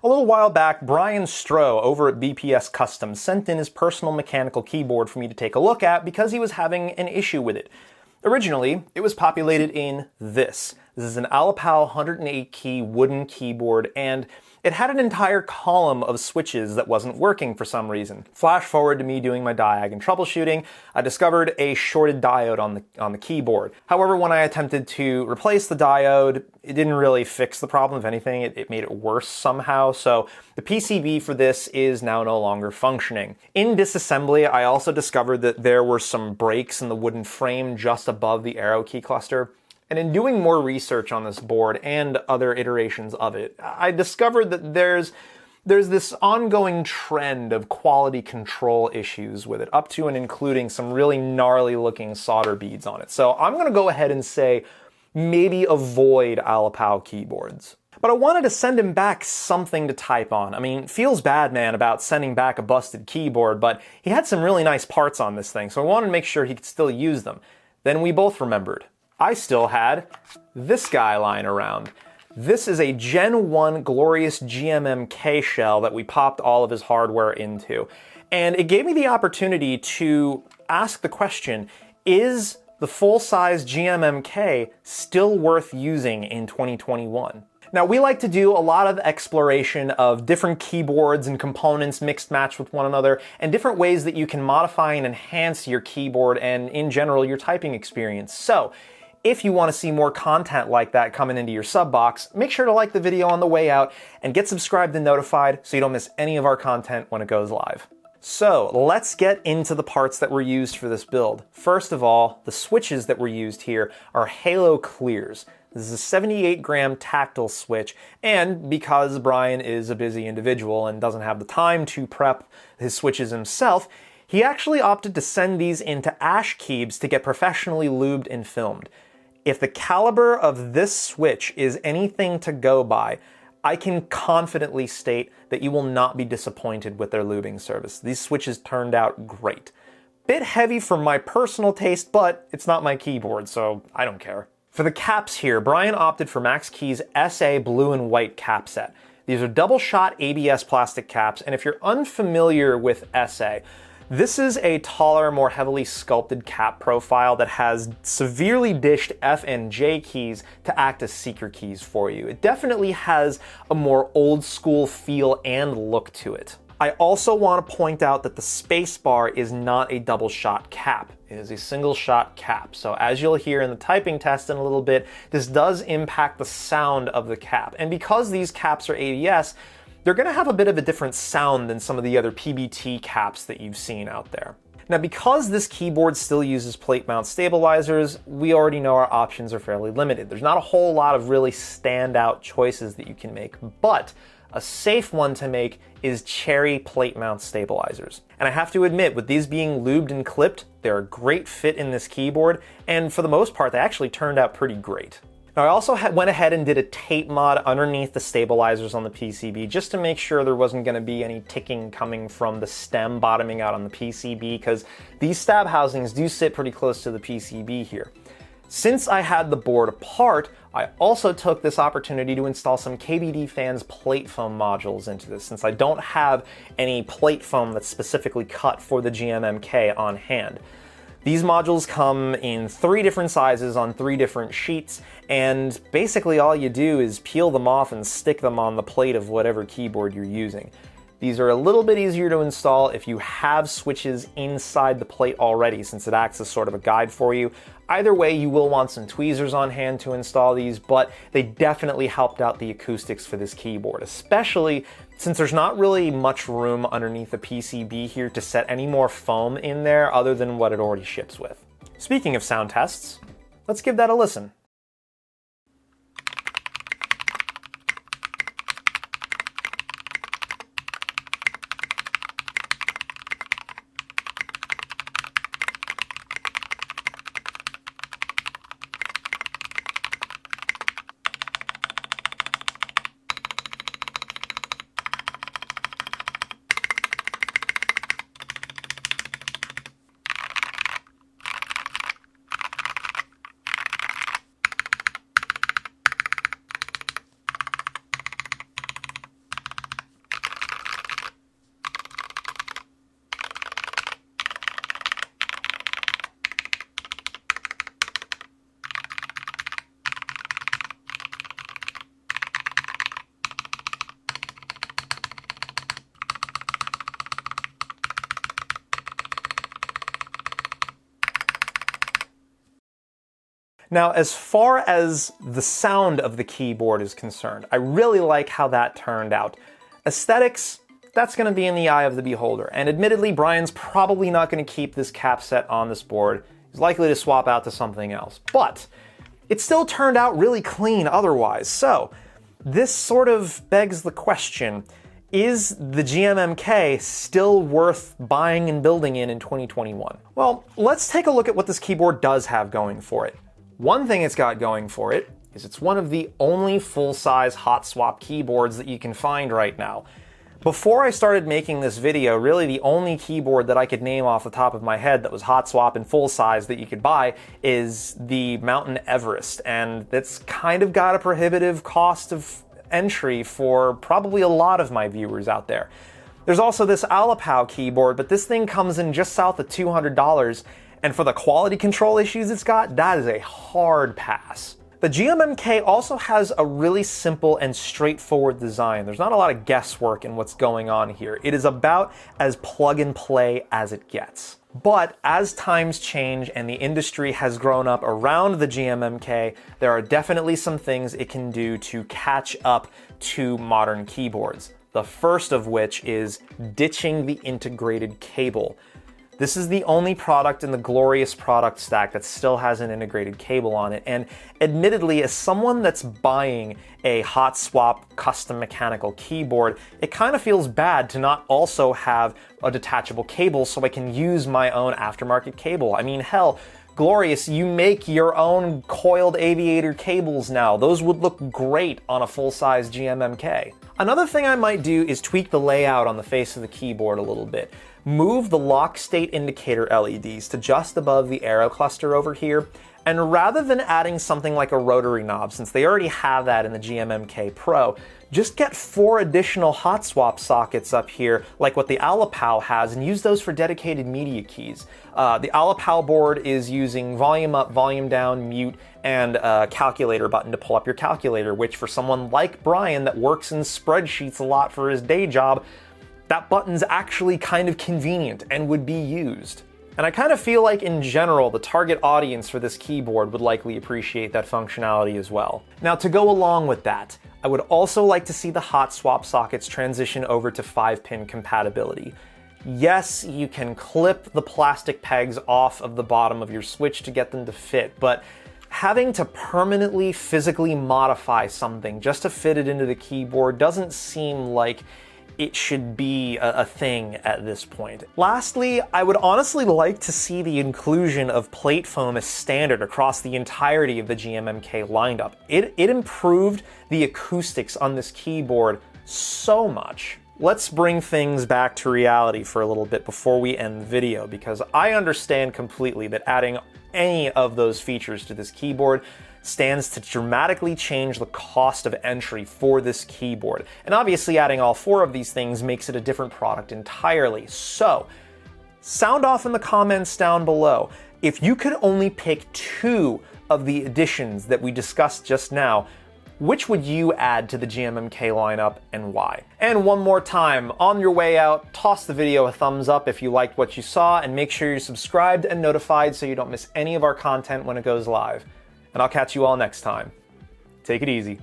A little while back, Brian Stroh over at BPS Custom sent in his personal mechanical keyboard for me to take a look at because he was having an issue with it. Originally, it was populated in this. This is an Alipal 108 key wooden keyboard, and it had an entire column of switches that wasn't working for some reason. Flash forward to me doing my Diag and troubleshooting, I discovered a shorted diode on the keyboard. However, when I attempted to replace the diode, it didn't really fix the problem. If anything, it made it worse somehow, so the PCB for this is now no longer functioning. In disassembly, I also discovered that there were some breaks in the wooden frame just above the arrow key cluster. And in doing more research on this board and other iterations of it, I discovered that there's this ongoing trend of quality control issues with it, up to and including some really gnarly looking solder beads on it. So I'm gonna go ahead and say maybe avoid Alipal keyboards. But I wanted to send him back something to type on. I mean, feels bad, man, about sending back a busted keyboard, but he had some really nice parts on this thing, so I wanted to make sure he could still use them. Then we both remembered. I still had this guy lying around. This is a Gen 1 Glorious GMMK shell that we popped all of his hardware into. And it gave me the opportunity to ask the question, is the full-size GMMK still worth using in 2021? Now, we like to do a lot of exploration of different keyboards and components mixed matched with one another, and different ways that you can modify and enhance your keyboard and, in general, your typing experience. So, if you want to see more content like that coming into your sub box, make sure to like the video on the way out and get subscribed and notified so you don't miss any of our content when it goes live. So let's get into the parts that were used for this build. First of all, the switches that were used here are Halo Clears. This is a 78 gram tactile switch, and because Brian is a busy individual and doesn't have the time to prep his switches himself, he actually opted to send these into Ash Keebs to get professionally lubed and filmed. If the caliber of this switch is anything to go by, I can confidently state that you will not be disappointed with their lubing service. These switches turned out great. Bit heavy for my personal taste, but it's not my keyboard, so I don't care. For the caps here, Brian opted for Max-Key's SA blue and white cap set. These are double-shot ABS plastic caps, and if you're unfamiliar with SA, this is a taller, more heavily sculpted cap profile that has severely dished F and J keys to act as seeker keys for you. It definitely has a more old school feel and look to it. I also want to point out that the spacebar is not a double shot cap. It is a single shot cap. So as you'll hear in the typing test in a little bit, this does impact the sound of the cap. And because these caps are ABS, they're going to have a bit of a different sound than some of the other PBT caps that you've seen out there. Now, because this keyboard still uses plate mount stabilizers, we already know our options are fairly limited. There's not a whole lot of really standout choices that you can make, but a safe one to make is Cherry plate mount stabilizers. And I have to admit, with these being lubed and clipped, they're a great fit in this keyboard, and for the most part, they actually turned out pretty great. Now, I also went ahead and did a tape mod underneath the stabilizers on the PCB just to make sure there wasn't going to be any ticking coming from the stem bottoming out on the PCB, because these stab housings do sit pretty close to the PCB here. Since I had the board apart, I also took this opportunity to install some KBD Fans plate foam modules into this, since I don't have any plate foam that's specifically cut for the GMMK on hand. These modules come in 3 different sizes on 3 different sheets, and basically all you do is peel them off and stick them on the plate of whatever keyboard you're using. These are a little bit easier to install if you have switches inside the plate already, since it acts as sort of a guide for you. Either way, you will want some tweezers on hand to install these, but they definitely helped out the acoustics for this keyboard, especially since there's not really much room underneath the PCB here to set any more foam in there other than what it already ships with. Speaking of sound tests, let's give that a listen. Now, as far as the sound of the keyboard is concerned, I really like how that turned out. Aesthetics, that's going to be in the eye of the beholder, and admittedly, Brian's probably not going to keep this cap set on this board. He's likely to swap out to something else, but it still turned out really clean otherwise. So, this sort of begs the question, is the GMMK still worth buying and building in 2021? Well, let's take a look at what this keyboard does have going for it. One thing it's got going for it is it's one of the only full-size hot swap keyboards that you can find right now. Before I started making this video, really the only keyboard that I could name off the top of my head that was hot swap and full size that you could buy is the Mountain Everest, and it's kind of got a prohibitive cost of entry for probably a lot of my viewers out there. There's also this Alipao keyboard, but this thing comes in just south of $200, and for the quality control issues it's got, that is a hard pass. The GMMK also has a really simple and straightforward design. There's not a lot of guesswork in what's going on here. It is about as plug and play as it gets. But as times change and the industry has grown up around the GMMK, there are definitely some things it can do to catch up to modern keyboards. The first of which is ditching the integrated cable. This is the only product in the glorious product stack that still has an integrated cable on it, and admittedly, as someone that's buying a hot swap custom mechanical keyboard, it kind of feels bad to not also have a detachable cable so I can use my own aftermarket cable. I mean, hell, Glorious, you make your own coiled aviator cables now. Those would look great on a full-size GMMK. Another thing I might do is tweak the layout on the face of the keyboard a little bit. Move the lock state indicator LEDs to just above the arrow cluster over here, and rather than adding something like a rotary knob, since they already have that in the GMMK Pro, just get 4 additional hot swap sockets up here like what the Alipao has and use those for dedicated media keys. The Alipao board is using volume up, volume down, mute, and a calculator button to pull up your calculator, which for someone like Brian that works in spreadsheets a lot for his day job, that button's actually kind of convenient and would be used. And I kind of feel like in general, the target audience for this keyboard would likely appreciate that functionality as well. Now, to go along with that, I would also like to see the hot swap sockets transition over to 5-pin compatibility. Yes, you can clip the plastic pegs off of the bottom of your switch to get them to fit, but having to permanently physically modify something just to fit it into the keyboard doesn't seem like it should be a thing at this point. Lastly, I would honestly like to see the inclusion of plate foam as standard across the entirety of the GMMK lineup. It improved the acoustics on this keyboard so much. Let's bring things back to reality for a little bit before we end the video, because I understand completely that adding any of those features to this keyboard stands to dramatically change the cost of entry for this keyboard. And obviously adding all 4 of these things makes it a different product entirely. So, sound off in the comments down below. If you could only pick 2 of the additions that we discussed just now, which would you add to the GMMK lineup and why? And one more time, on your way out, toss the video a thumbs up if you liked what you saw, and make sure you're subscribed and notified so you don't miss any of our content when it goes live. And I'll catch you all next time. Take it easy.